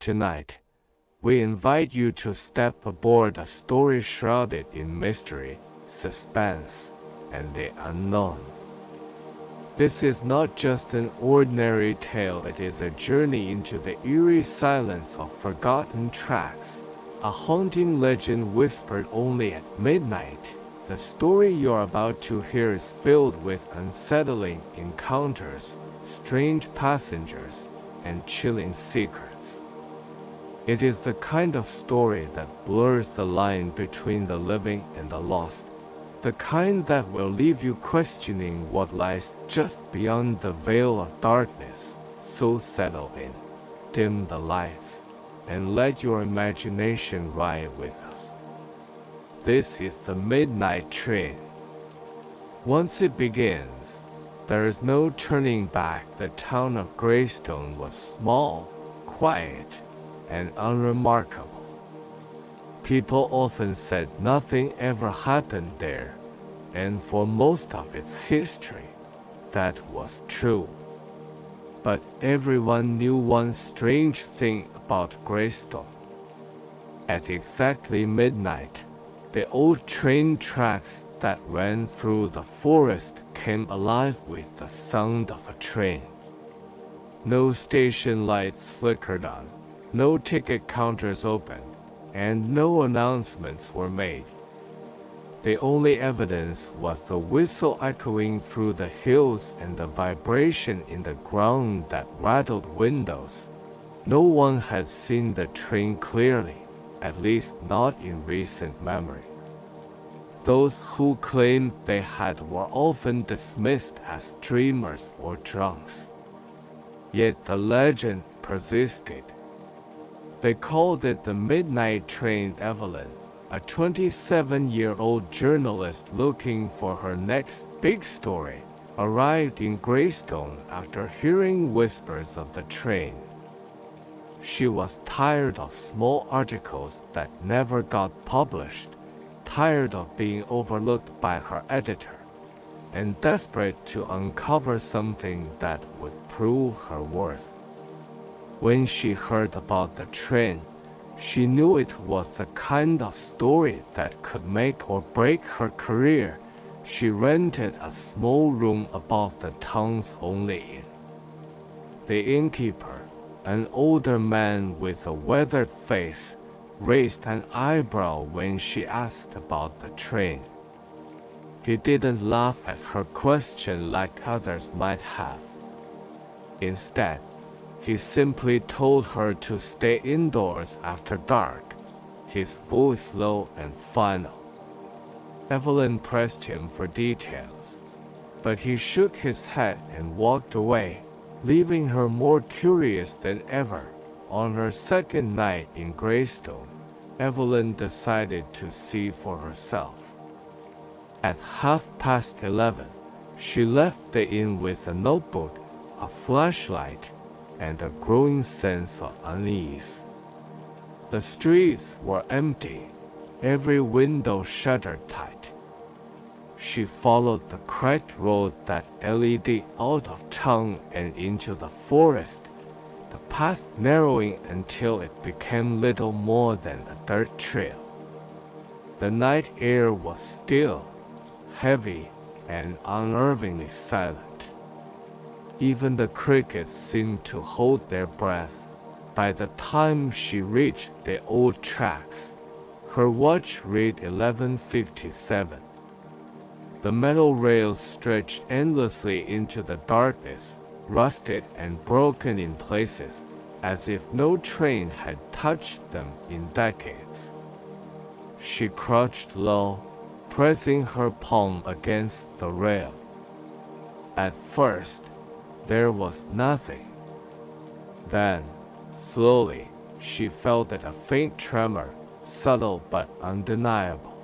Tonight, we invite you to step aboard a story shrouded in mystery, suspense, and the unknown. This is not just an ordinary tale, it is a journey into the eerie silence of forgotten tracks, a haunting legend whispered only at midnight. The story you're about to hear is filled with unsettling encounters, strange passengers, and chilling secrets. It is the kind of story that blurs the line between the living and the lost, the kind that will leave you questioning what lies just beyond the veil of darkness. So settle in, dim the lights, and let your imagination ride with us. This is the Midnight Train. Once it begins, there is no turning back. The town of Greystone was small, quiet, and unremarkable. People often said nothing ever happened there, and for most of its history, that was true. But everyone knew one strange thing about Greystone. At exactly midnight, the old train tracks that ran through the forest came alive with the sound of a train. No station lights flickered on, no ticket counters opened, and no announcements were made. The only evidence was the whistle echoing through the hills and the vibration in the ground that rattled windows. No one had seen the train clearly, at least not in recent memory. Those who claimed they had were often dismissed as dreamers or drunks. Yet the legend persisted. They called it the Midnight Train. Evelyn, a 27-year-old journalist looking for her next big story, arrived in Greystone after hearing whispers of the train. She was tired of small articles that never got published, tired of being overlooked by her editor, and desperate to uncover something that would prove her worth. When she heard about the train, she knew it was the kind of story that could make or break her career. She rented a small room above the town's only inn. The innkeeper, an older man with a weathered face, raised an eyebrow when she asked about the train. He didn't laugh at her question like others might have. Instead, he simply told her to stay indoors after dark, his voice low and final. Evelyn pressed him for details, but he shook his head and walked away, leaving her more curious than ever. On her second night in Greystone, Evelyn decided to see for herself. At 11:30, she left the inn with a notebook, a flashlight, and a growing sense of unease. The streets were empty, every window shuttered tight. She followed the cracked road that led out of town and into the forest, the path narrowing until it became little more than a dirt trail. The night air was still, heavy, and unnervingly silent. Even the crickets seemed to hold their breath. By the time she reached the old tracks, her watch read 11:57. The metal rails stretched endlessly into the darkness, rusted and broken in places, as if no train had touched them in decades. She crouched low, pressing her palm against the rail. At first, there was nothing. Then, slowly, she felt a faint tremor, subtle but undeniable.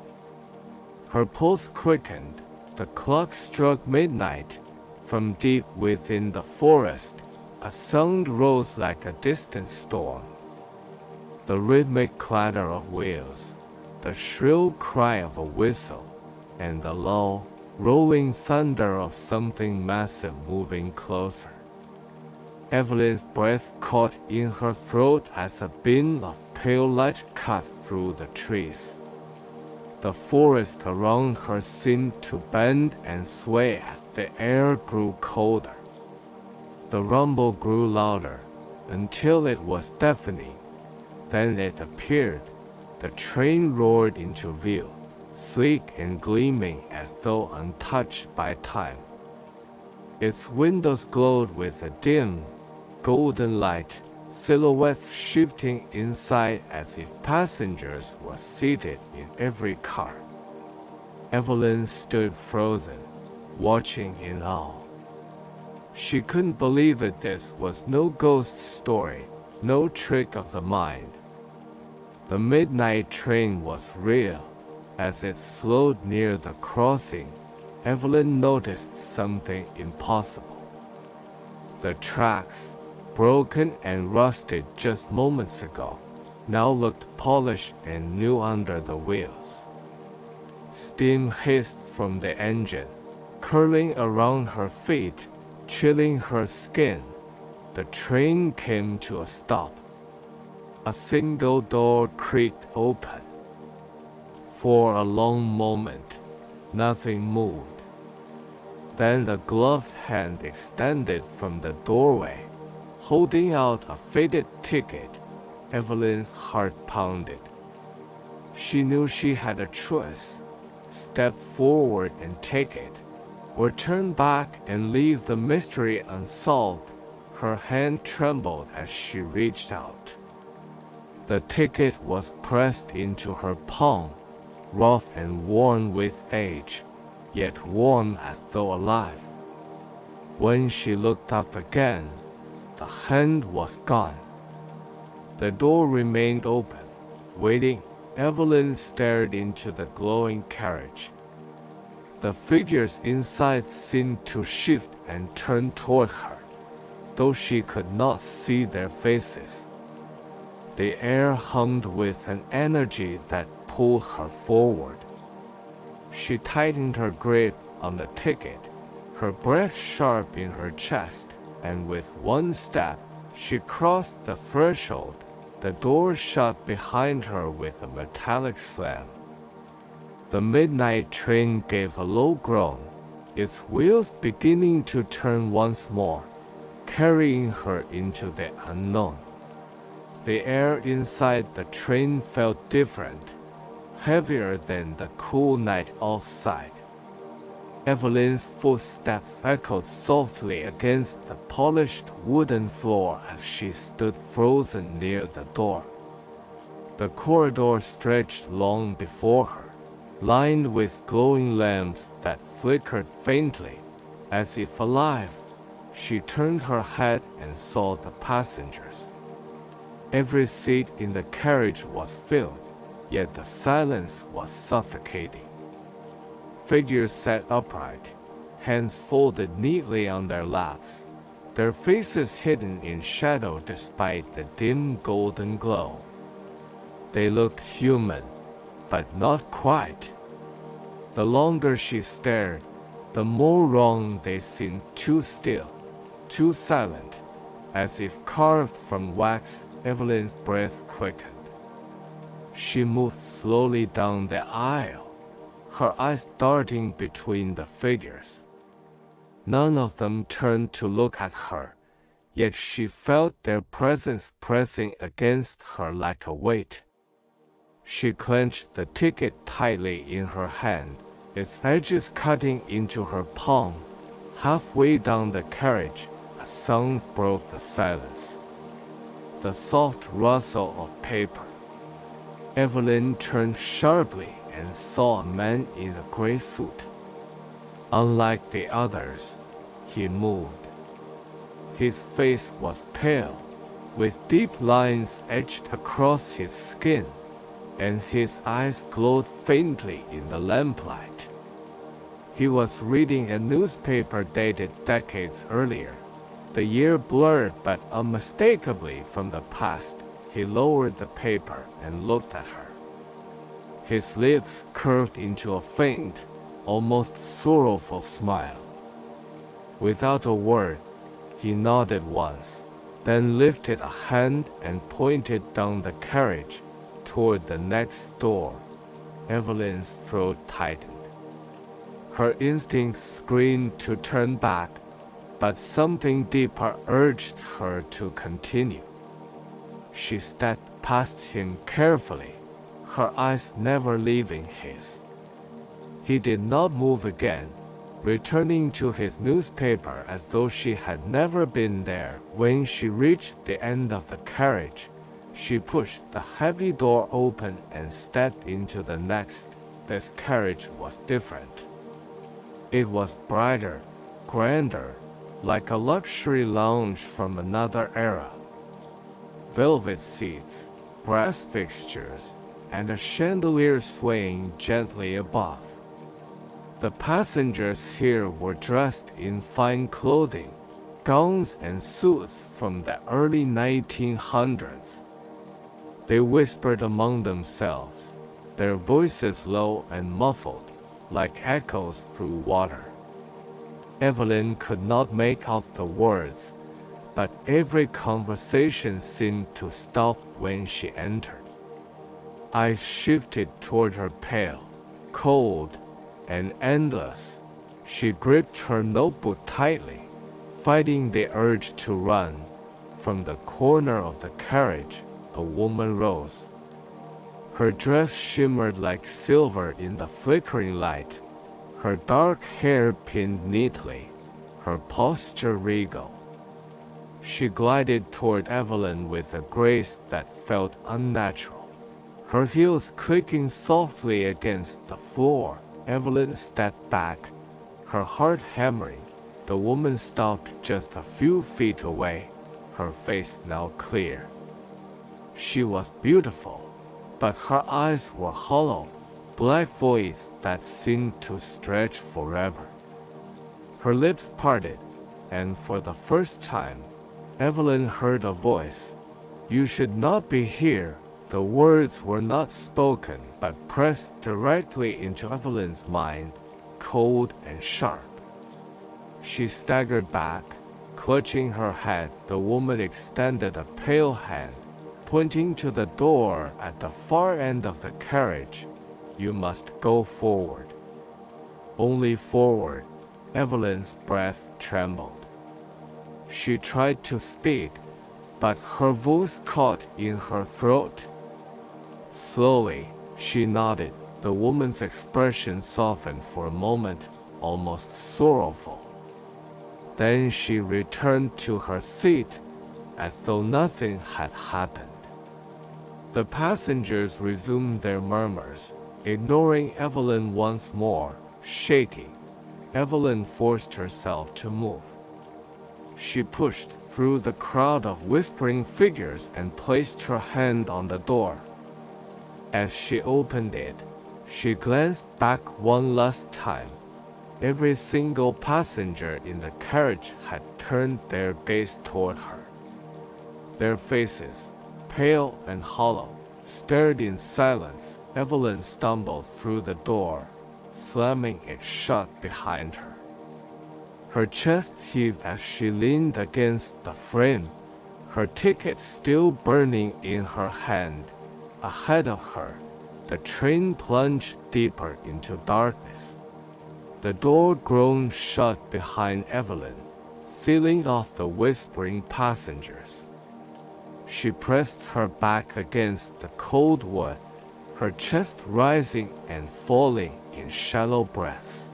Her pulse quickened. The clock struck midnight. From deep within the forest, a sound rose like a distant storm. The rhythmic clatter of wheels, the shrill cry of a whistle, and the low, rolling thunder of something massive moving closer. Evelyn's breath caught in her throat as a beam of pale light cut through the trees. The forest around her seemed to bend and sway as the air grew colder. The rumble grew louder, until it was deafening. Then it appeared. The train roared into view, sleek and gleaming as though untouched by time. Its windows glowed with a dim, golden light, silhouettes shifting inside as if passengers were seated in every car. Evelyn stood frozen, watching in awe. She couldn't believe it. This was no ghost story, no trick of the mind. The midnight train was real. As it slowed near the crossing, Evelyn noticed something impossible. The tracks, broken and rusted just moments ago, now looked polished and new under the wheels. Steam hissed from the engine, curling around her feet, chilling her skin. The train came to a stop. A single door creaked open. For a long moment, nothing moved. Then the gloved hand extended from the doorway, holding out a faded ticket. Evelyn's heart pounded. She knew she had a choice: step forward and take it, or turn back and leave the mystery unsolved. Her hand trembled as she reached out. The ticket was pressed into her palm, rough and worn with age, yet warm as though alive. When she looked up again, the hand was gone. The door remained open, waiting. Evelyn stared into the glowing carriage. The figures inside seemed to shift and turn toward her, though she could not see their faces. The air hummed with an energy that pulled her forward. She tightened her grip on the ticket, her breath sharp in her chest, and with one step, she crossed the threshold. The door shut behind her with a metallic slam. The midnight train gave a low groan, its wheels beginning to turn once more, carrying her into the unknown. The air inside the train felt different, heavier than the cool night outside. Evelyn's footsteps echoed softly against the polished wooden floor as she stood frozen near the door. The corridor stretched long before her, lined with glowing lamps that flickered faintly, as if alive. She turned her head and saw the passengers. Every seat in the carriage was filled, yet the silence was suffocating. Figures sat upright, hands folded neatly on their laps, their faces hidden in shadow despite the dim golden glow. They looked human, but not quite. The longer she stared, the more wrong they seemed, too still, too silent, as if carved from wax. Evelyn's breath quickened. She moved slowly down the aisle, her eyes darting between the figures. None of them turned to look at her, yet she felt their presence pressing against her like a weight. She clenched the ticket tightly in her hand, its edges cutting into her palm. Halfway down the carriage, a sound broke the silence. The soft rustle of paper. Evelyn turned sharply and saw a man in a gray suit. Unlike the others, he moved. His face was pale, with deep lines etched across his skin, and his eyes glowed faintly in the lamplight. He was reading a newspaper dated decades earlier, the year blurred but unmistakably from the past. He lowered the paper and looked at her. His lips curved into a faint, almost sorrowful smile. Without a word, he nodded once. then lifted a hand and pointed down the carriage toward the next door. Evelyn's throat tightened. Her instincts screamed to turn back, but something deeper urged her to continue. She stepped past him carefully, her eyes never leaving his. He did not move again, returning to his newspaper as though she had never been there. When she reached the end of the carriage, she pushed the heavy door open and stepped into the next. This carriage was different. It was brighter, grander, like a luxury lounge from another era. Velvet seats, brass fixtures, and a chandelier swaying gently above. The passengers here were dressed in fine clothing, gowns and suits from the early 1900s. They whispered among themselves, their voices low and muffled, like echoes through water. Evelyn could not make out the words, but every conversation seemed to stop when she entered. Eyes shifted toward her, pale, cold, and endless. She gripped her notebook tightly, fighting the urge to run. From the corner of the carriage, a woman rose. Her dress shimmered like silver in the flickering light, her dark hair pinned neatly, her posture regal. She glided toward Evelyn with a grace that felt unnatural. Her heels clicking softly against the floor, Evelyn stepped back, her heart hammering. The woman stopped just a few feet away, her face now clear. She was beautiful, but her eyes were hollow, black voids that seemed to stretch forever. Her lips parted, and for the first time, Evelyn heard a voice. "You should not be here." The words were not spoken, but pressed directly into Evelyn's mind, cold and sharp. She staggered back, clutching her head. The woman extended a pale hand, pointing to the door at the far end of the carriage. "You must go forward." Only forward. Evelyn's breath trembled. She tried to speak, but her voice caught in her throat. Slowly, she nodded. The woman's expression softened for a moment, almost sorrowful. Then she returned to her seat, as though nothing had happened. The passengers resumed their murmurs, ignoring Evelyn once more. Shaking, Evelyn forced herself to move. She pushed through the crowd of whispering figures and placed her hand on the door. As she opened it, she glanced back one last time. Every single passenger in the carriage had turned their gaze toward her. Their faces, pale and hollow, stared in silence. Evelyn stumbled through the door, slamming it shut behind her. Her chest heaved as she leaned against the frame, her ticket still burning in her hand. Ahead of her, the train plunged deeper into darkness. The door groaned shut behind Evelyn, sealing off the whispering passengers. She pressed her back against the cold wood, her chest rising and falling in shallow breaths.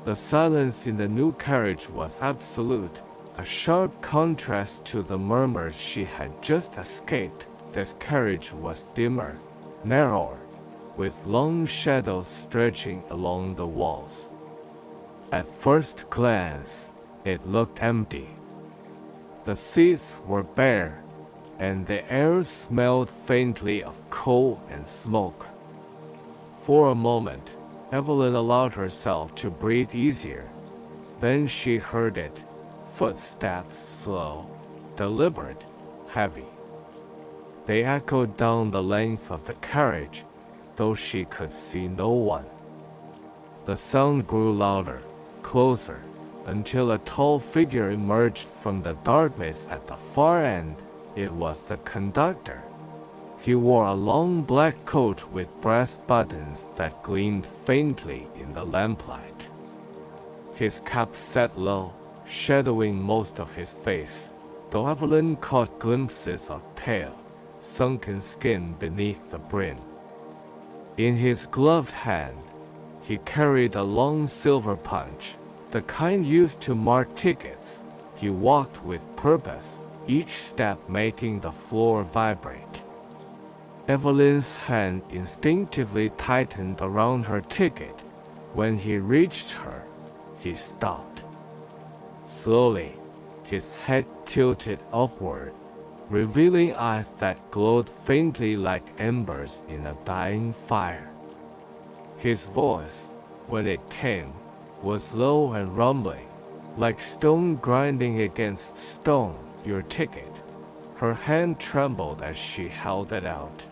The silence in the new carriage was absolute, a sharp contrast to the murmurs she had just escaped. This carriage was dimmer, narrower, with long shadows stretching along the walls. At first glance, it looked empty. The seats were bare, and the air smelled faintly of coal and smoke. For a moment, Evelyn allowed herself to breathe easier. Then she heard it, footsteps slow, deliberate, heavy. They echoed down the length of the carriage, though she could see no one. The sound grew louder, closer, until a tall figure emerged from the darkness at the far end. It was the conductor. He wore a long black coat with brass buttons that gleamed faintly in the lamplight. His cap sat low, shadowing most of his face, though Evelyn caught glimpses of pale, sunken skin beneath the brim. In his gloved hand, he carried a long silver punch, the kind used to mark tickets. He walked with purpose, each step making the floor vibrate. Evelyn's hand instinctively tightened around her ticket. When he reached her, he stopped. Slowly, his head tilted upward, revealing eyes that glowed faintly like embers in a dying fire. His voice, when it came, was low and rumbling, like stone grinding against stone. "Your ticket." Her hand trembled as she held it out.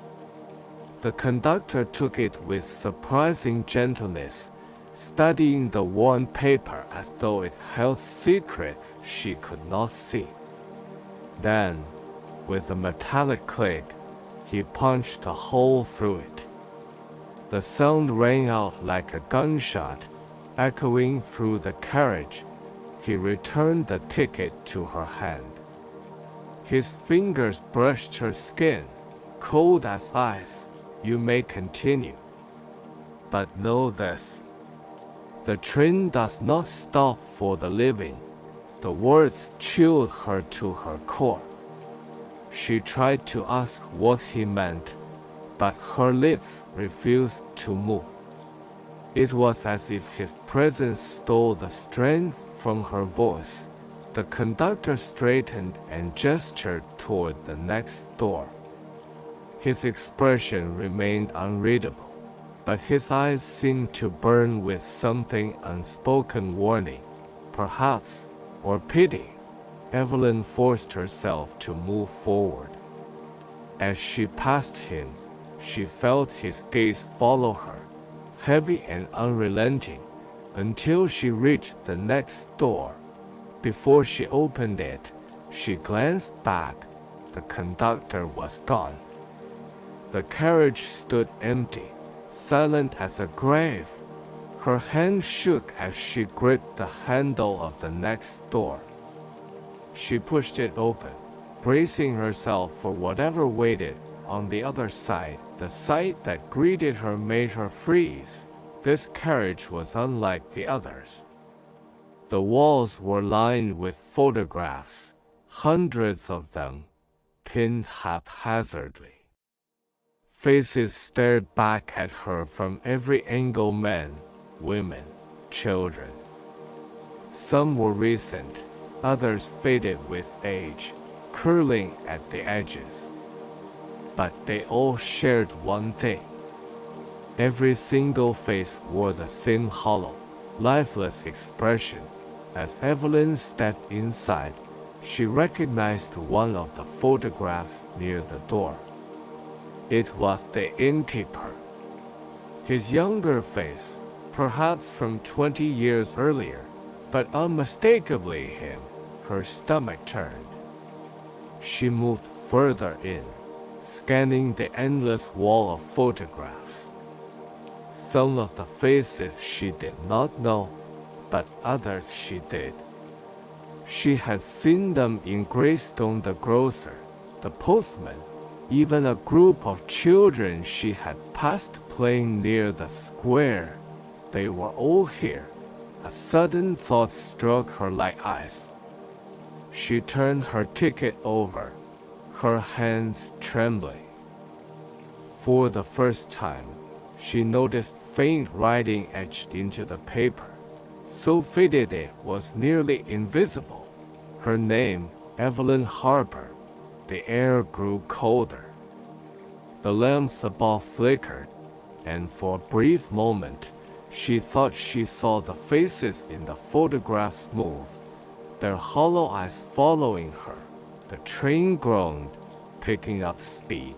The conductor took it with surprising gentleness, studying the worn paper as though it held secrets she could not see. Then, with a metallic click, he punched a hole through it. The sound rang out like a gunshot, echoing through the carriage. He returned the ticket to her hand. His fingers brushed her skin, cold as ice. "You may continue. But know this. The train does not stop for the living." The words chilled her to her core. She tried to ask what he meant, but her lips refused to move. It was as if his presence stole the strength from her voice. The conductor straightened and gestured toward the next door. His expression remained unreadable, but his eyes seemed to burn with something unspoken warning, perhaps, or pity. Evelyn forced herself to move forward. As she passed him, she felt his gaze follow her, heavy and unrelenting, until she reached the next door. Before she opened it, she glanced back. The conductor was gone. The carriage stood empty, silent as a grave. Her hand shook as she gripped the handle of the next door. She pushed it open, bracing herself for whatever waited on the other side. The sight that greeted her made her freeze. This carriage was unlike the others. The walls were lined with photographs, hundreds of them, pinned haphazardly. Faces stared back at her from every angle: men, women, children. Some were recent, others faded with age, curling at the edges. But they all shared one thing. Every single face wore the same hollow, lifeless expression. As Evelyn stepped inside, she recognized one of the photographs near the door. It was the innkeeper. His younger face, perhaps from 20 years earlier, but unmistakably him. Her stomach turned. She moved further in, scanning the endless wall of photographs. Some of the faces she did not know, but others she did. She had seen them in Greystone, the grocer, the postman, even a group of children she had passed playing near the square. They were all here. A sudden thought struck her like ice. She turned her ticket over, her hands trembling. For the first time, she noticed faint writing etched into the paper, so faded it was nearly invisible. Her name, Evelyn Harper. The air grew colder. The lamps above flickered, and for a brief moment, she thought she saw the faces in the photographs move, their hollow eyes following her. The train groaned, picking up speed.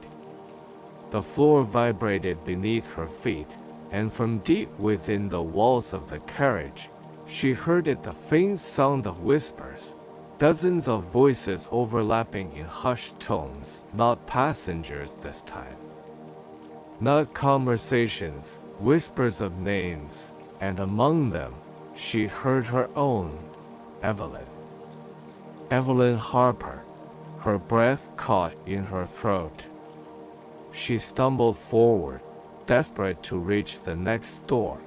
The floor vibrated beneath her feet, and from deep within the walls of the carriage, She heard it, the faint sound of whispers, dozens of voices overlapping in hushed tones, not passengers this time. Not conversations, whispers of names, and among them, she heard her own, Evelyn. Evelyn Harper, her breath caught in her throat. She stumbled forward, desperate to reach the next door,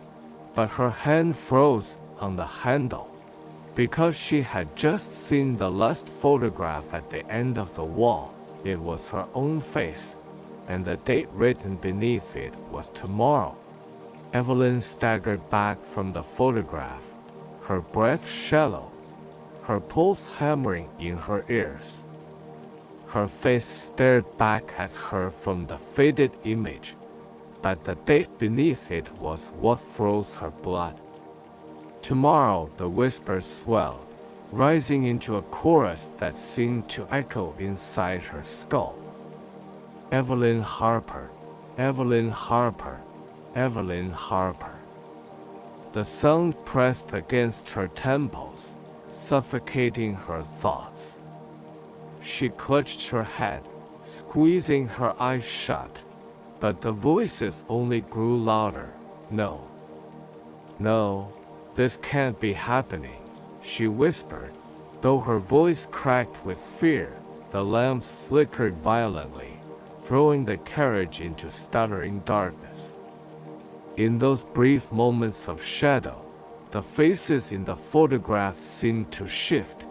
but her hand froze on the handle, because she had just seen the last photograph at the end of the wall. It was her own face, and the date written beneath it was tomorrow. Evelyn staggered back from the photograph, her breath shallow, her pulse hammering in her ears. Her face stared back at her from the faded image, but the date beneath it was what froze her blood. Tomorrow, the whispers swelled, rising into a chorus that seemed to echo inside her skull. Evelyn Harper, Evelyn Harper, Evelyn Harper. The sound pressed against her temples, suffocating her thoughts. She clutched her head, squeezing her eyes shut, but the voices only grew louder. No. No, this can't be happening, she whispered, though her voice cracked with fear. The lamps flickered violently, throwing the carriage into stuttering darkness. In those brief moments of shadow, the faces in the photographs seemed to shift,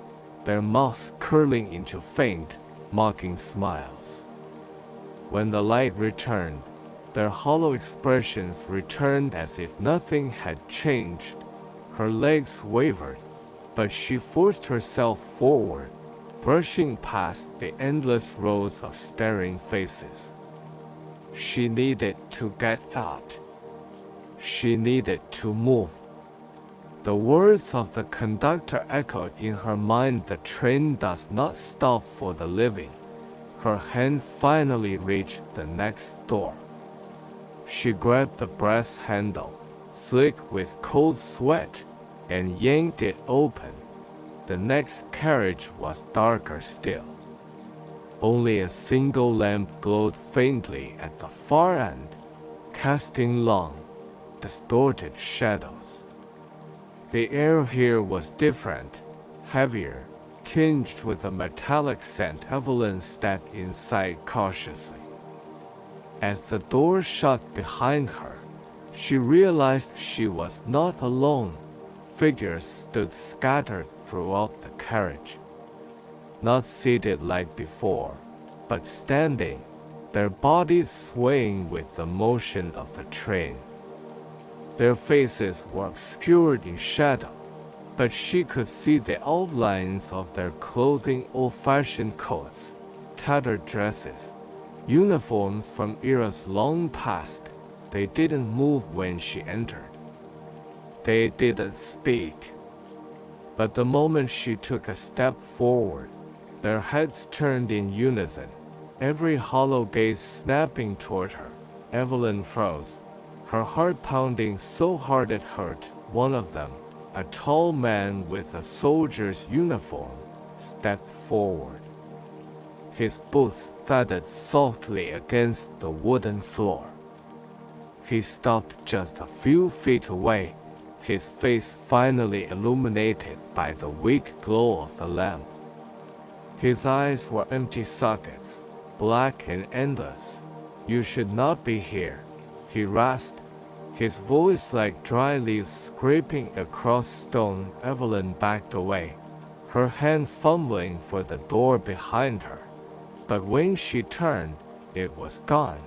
their mouths curling into faint, mocking smiles. When the light returned, their hollow expressions returned as if nothing had changed. Her legs wavered, but she forced herself forward, brushing past the endless rows of staring faces. She needed to get out. She needed to move. The words of the conductor echoed in her mind. The train does not stop for the living. Her hand finally reached the next door. She grabbed the brass handle, slick with cold sweat, and yanked it open. The next carriage was darker still. Only a single lamp glowed faintly at the far end, casting long, distorted shadows. The air here was different, heavier, tinged with a metallic scent. Evelyn stepped inside cautiously. As the door shut behind her, she realized she was not alone. Figures stood scattered throughout the carriage. Not seated like before, but standing, their bodies swaying with the motion of the train. Their faces were obscured in shadow, but she could see the outlines of their clothing: old-fashioned coats, tattered dresses, uniforms from eras long past. They didn't move when she entered. They didn't speak. But the moment she took a step forward, their heads turned in unison, every hollow gaze snapping toward her. Evelyn froze, her heart pounding so hard it hurt. One of them, a tall man with a soldier's uniform, stepped forward. His boots thudded softly against the wooden floor. He stopped just a few feet away, his face finally illuminated by the weak glow of the lamp. His eyes were empty sockets, black and endless. "You should not be here," he rasped, his voice like dry leaves scraping across stone. Evelyn backed away, her hand fumbling for the door behind her. But when she turned, it was gone.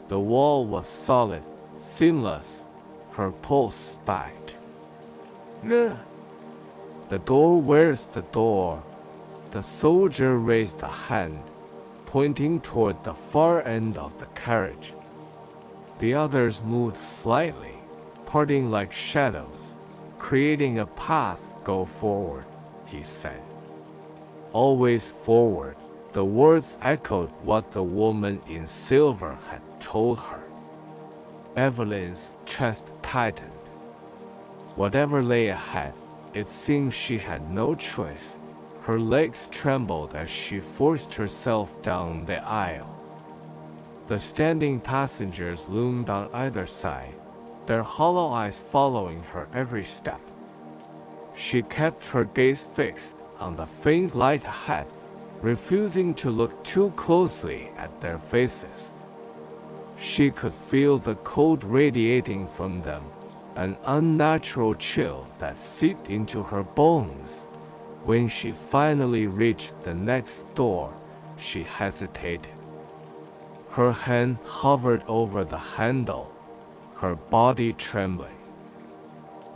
The wall was solid, seamless. Her pulse spiked. "No." "The door, where's the door?" The soldier raised a hand, pointing toward the far end of the carriage. The others moved slightly, parting like shadows, creating a path. "Go forward," he said. "Always forward." The words echoed what the woman in silver had told her. Evelyn's chest tightened. Whatever lay ahead, it seemed she had no choice. Her legs trembled as she forced herself down the aisle. The standing passengers loomed on either side, their hollow eyes following her every step. She kept her gaze fixed on the faint light ahead, refusing to look too closely at their faces. She could feel the cold radiating from them, an unnatural chill that seeped into her bones. When she finally reached the next door, she hesitated. Her hand hovered over the handle, her body trembling.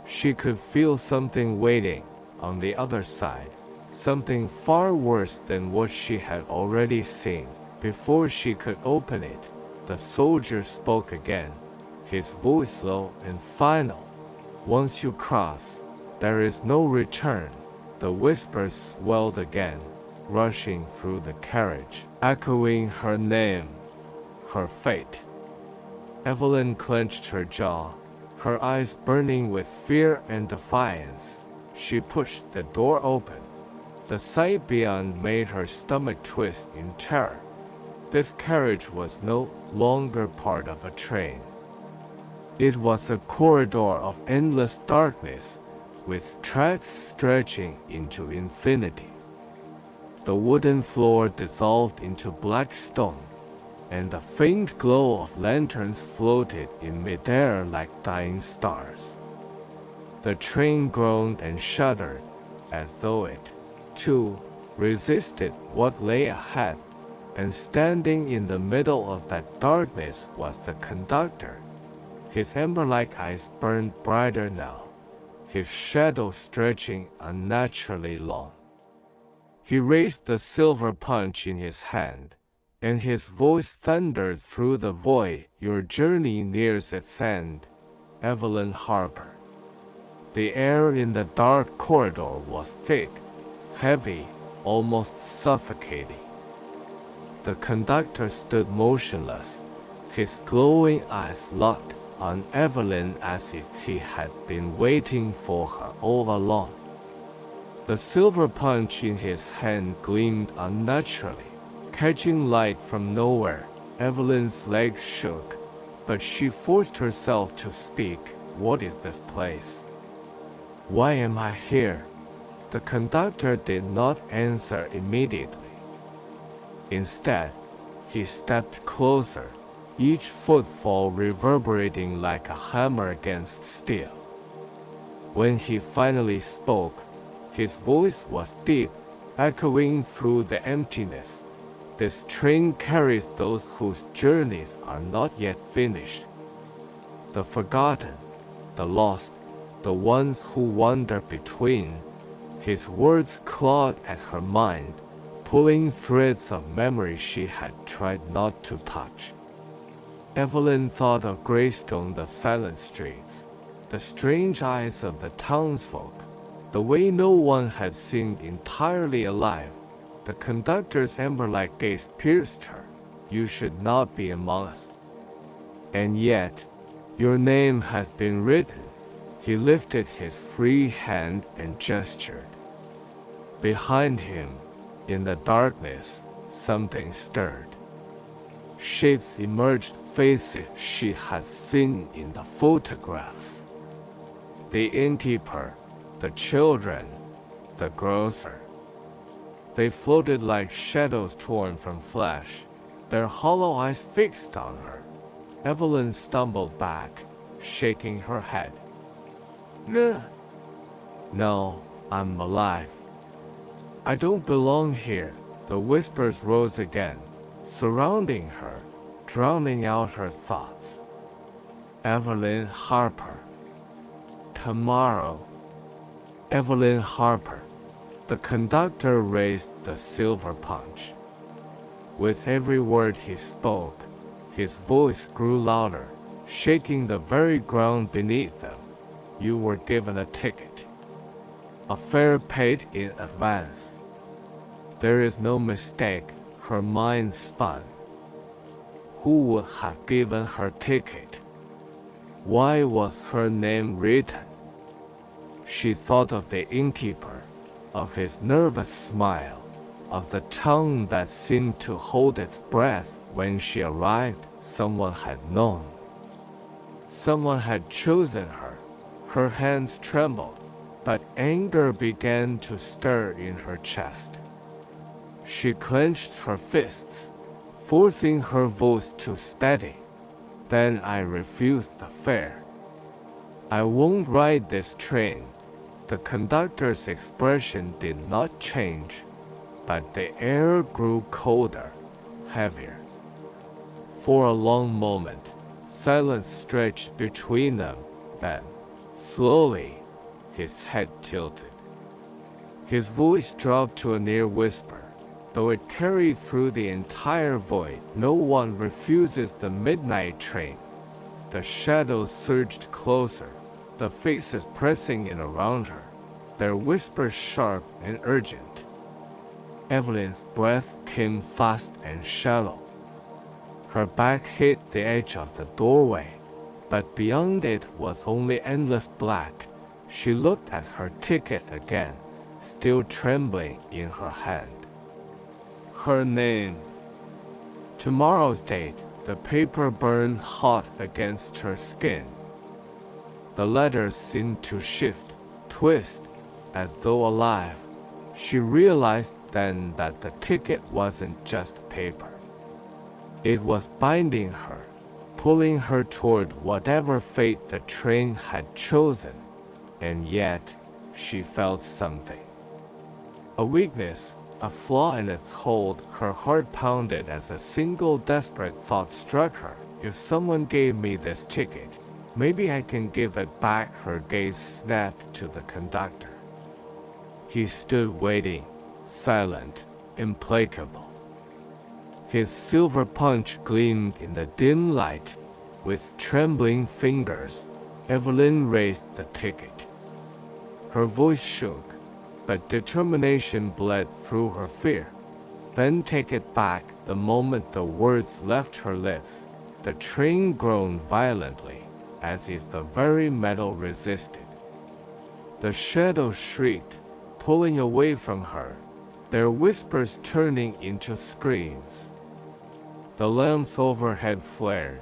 She could feel something waiting on the other side, something far worse than what she had already seen. Before she could open it, the soldier spoke again, his voice low and final. "Once you cross, there is no return." The whispers swelled again, rushing through the carriage, echoing her name, her fate. Evelyn clenched her jaw, her eyes burning with fear and defiance. She pushed the door open. The sight beyond made her stomach twist in terror. This carriage was no longer part of a train. It was a corridor of endless darkness, with tracks stretching into infinity. The wooden floor dissolved into black stone, and the faint glow of lanterns floated in midair like dying stars. The train groaned and shuddered, as though it, too, resisted what lay ahead, and standing in the middle of that darkness was the conductor. His ember-like eyes burned brighter now, his shadow stretching unnaturally long. He raised the silver punch in his hand, and his voice thundered through the void. "Your journey nears its end, Evelyn Harper." The air in the dark corridor was thick, heavy, almost suffocating. The conductor stood motionless, his glowing eyes locked on Evelyn as if he had been waiting for her all along. The silver punch in his hand gleamed unnaturally, catching light from nowhere. Evelyn's legs shook, but she forced herself to speak. "What is this place? Why am I here?" The conductor did not answer immediately. Instead, he stepped closer, each footfall reverberating like a hammer against steel. When he finally spoke, his voice was deep, echoing through the emptiness. "This train carries those whose journeys are not yet finished. The forgotten, the lost, the ones who wander between." His words clawed at her mind, pulling threads of memory she had tried not to touch. Evelyn thought of Greystone, the silent streets, the strange eyes of the townsfolk, the way no one had seemed entirely alive. The conductor's ember-like gaze pierced her. "You should not be among us. And yet, your name has been written." He lifted his free hand and gestured. Behind him, in the darkness, something stirred. Shapes emerged, faces she had seen in the photographs. The innkeeper, the children, the grocer. They floated like shadows torn from flesh, their hollow eyes fixed on her. Evelyn stumbled back, shaking her head. No, I'm alive. I don't belong here." The whispers rose again, surrounding her, drowning out her thoughts. Evelyn Harper. Tomorrow. Evelyn Harper. The conductor raised the silver punch. With every word he spoke, his voice grew louder, shaking the very ground beneath them. "You were given a ticket. A fare paid in advance. There is no mistake." Her mind spun. Who would have given her ticket? Why was her name written? She thought of the innkeeper, of his nervous smile, of the tongue that seemed to hold its breath when she arrived. Someone had known. Someone had chosen her. Her hands trembled, but anger began to stir in her chest. She clenched her fists, forcing her voice to steady. Then I refused the fare. I won't ride this train. The conductor's expression did not change, but the air grew colder, heavier. For a long moment, silence stretched between them. Then, slowly, his head tilted. His voice dropped to a near whisper, though it carried through the entire void. No one refuses the midnight train. The shadows surged closer, the faces pressing in around her, their whispers sharp and urgent. Evelyn's breath came fast and shallow. Her back hit the edge of the doorway, but beyond it was only endless black. She looked at her ticket again, still trembling in her hand. Her name. Tomorrow's date. The paper burned hot against her skin. The letters seemed to shift, twist, as though alive. She realized then that the ticket wasn't just paper. It was binding her, pulling her toward whatever fate the train had chosen. And yet, she felt something. A weakness, a flaw in its hold. Her heart pounded as a single desperate thought struck her. If someone gave me this ticket, maybe I can give it back. Her gaze snapped to the conductor. He stood waiting, silent, implacable. His silver punch gleamed in the dim light. With trembling fingers, Evelyn raised the ticket. Her voice shook, but determination bled through her fear. Then take it back. The moment the words left her lips, the train groaned violently, as if the very metal resisted. The shadows shrieked, pulling away from her, their whispers turning into screams. The lamps overhead flared,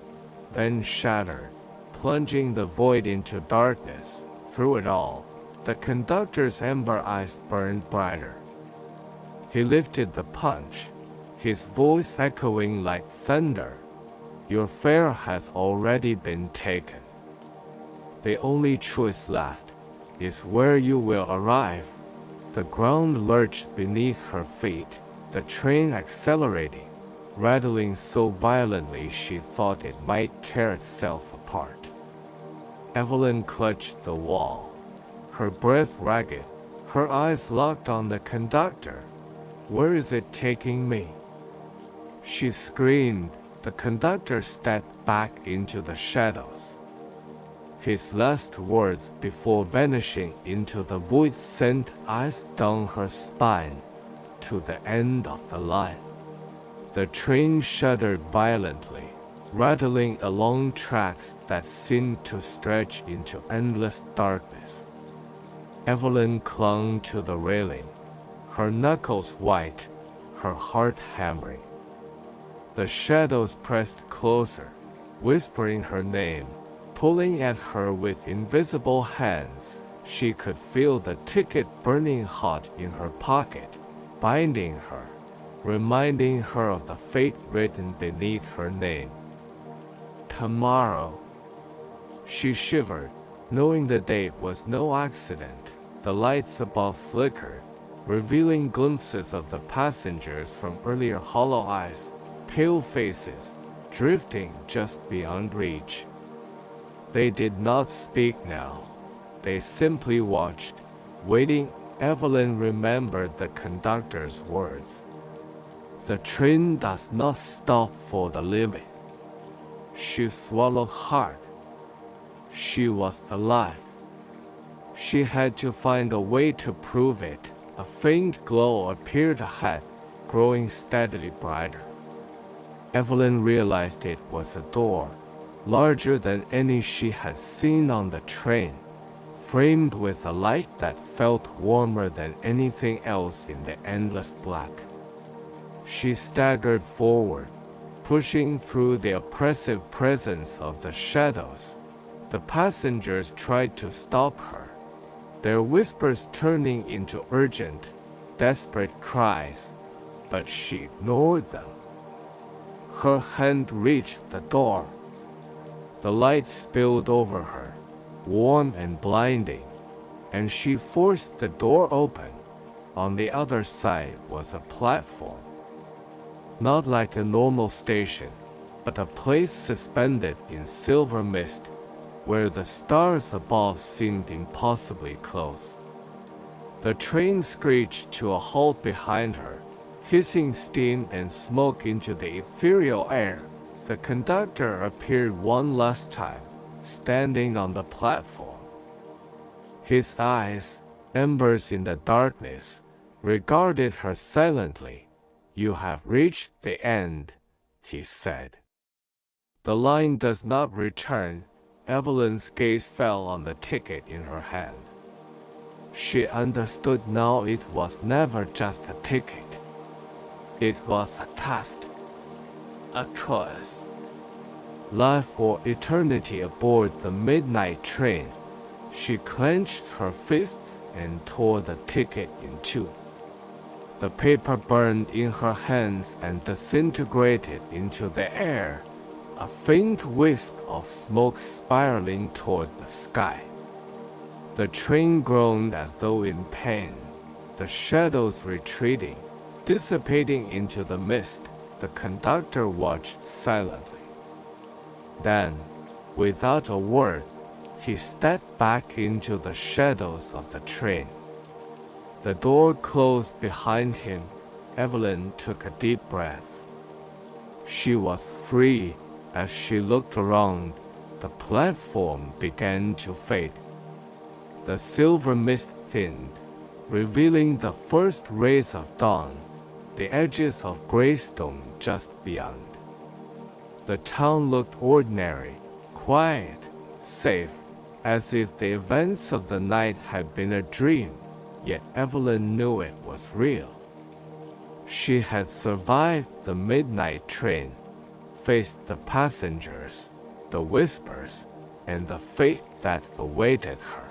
then shattered, plunging the void into darkness. Through it all, the conductor's amber eyes burned brighter. He lifted the punch, his voice echoing like thunder. Your fare has already been taken. The only choice left is where you will arrive. The ground lurched beneath her feet, the train accelerating, rattling so violently she thought it might tear itself apart. Evelyn clutched the wall, her breath ragged, her eyes locked on the conductor. Where is it taking me? She screamed. The conductor stepped back into the shadows. His last words before vanishing into the void sent ice down her spine, to the end of the line. The train shuddered violently, rattling along tracks that seemed to stretch into endless darkness. Evelyn clung to the railing, her knuckles white, her heart hammering. The shadows pressed closer, whispering her name, pulling at her with invisible hands. She could feel the ticket burning hot in her pocket, binding her, reminding her of the fate written beneath her name. Tomorrow. She shivered, knowing the date was no accident. The lights above flickered, revealing glimpses of the passengers from earlier, hollow eyes, pale faces, drifting just beyond reach. They did not speak now. They simply watched, waiting. Evelyn remembered the conductor's words. The train does not stop for the living. She swallowed hard. She was alive. She had to find a way to prove it. A faint glow appeared ahead, growing steadily brighter. Evelyn realized it was a door, larger than any she had seen on the train, framed with a light that felt warmer than anything else in the endless black. She staggered forward, pushing through the oppressive presence of the shadows. The passengers tried to stop her, their whispers turning into urgent, desperate cries, but she ignored them. Her hand reached the door. The light spilled over her, warm and blinding, and she forced the door open. On the other side was a platform. Not like a normal station, but a place suspended in silver mist, where the stars above seemed impossibly close. The train screeched to a halt behind her, hissing steam and smoke into the ethereal air. The conductor appeared one last time, standing on the platform. His eyes, embers in the darkness, regarded her silently. "You have reached the end," he said. "The line does not return." Evelyn's gaze fell on the ticket in her hand. She understood now it was never just a ticket. It was a test, a choice. Life or eternity aboard the midnight train. She clenched her fists and tore the ticket in two. The paper burned in her hands and disintegrated into the air, a faint wisp of smoke spiraling toward the sky. The train groaned as though in pain, the shadows retreating, dissipating into the mist. The conductor watched silently. Then, without a word, he stepped back into the shadows of the train. The door closed behind him. Evelyn took a deep breath. She was free. As she looked around, the platform began to fade. The silver mist thinned, revealing the first rays of dawn, the edges of Greystone just beyond. The town looked ordinary, quiet, safe, as if the events of the night had been a dream, yet Evelyn knew it was real. She had survived the midnight train, faced the passengers, the whispers, and the fate that awaited her.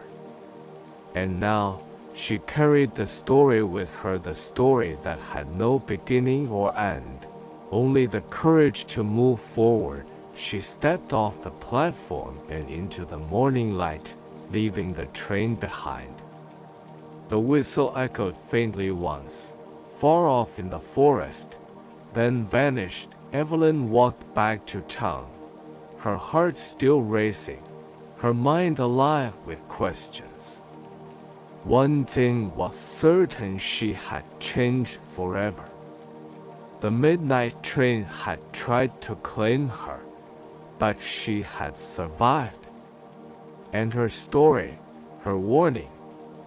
And now, she carried the story with her, the story that had no beginning or end, only the courage to move forward. She stepped off the platform and into the morning light, leaving the train behind. The whistle echoed faintly once, far off in the forest, then vanished. Evelyn walked back to town, her heart still racing, her mind alive with questions. One thing was certain: she had changed forever. The midnight train had tried to claim her, but she had survived. And her story, her warning,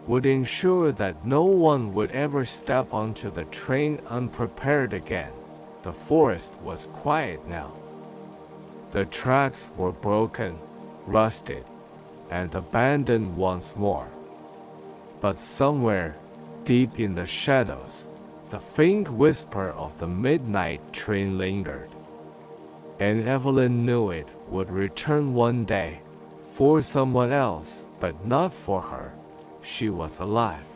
would ensure that no one would ever step onto the train unprepared again. The forest was quiet now. The tracks were broken, rusted, and abandoned once more. But somewhere, deep in the shadows, the faint whisper of the midnight train lingered. And Evelyn knew it would return one day, for someone else, but not for her. She was alive.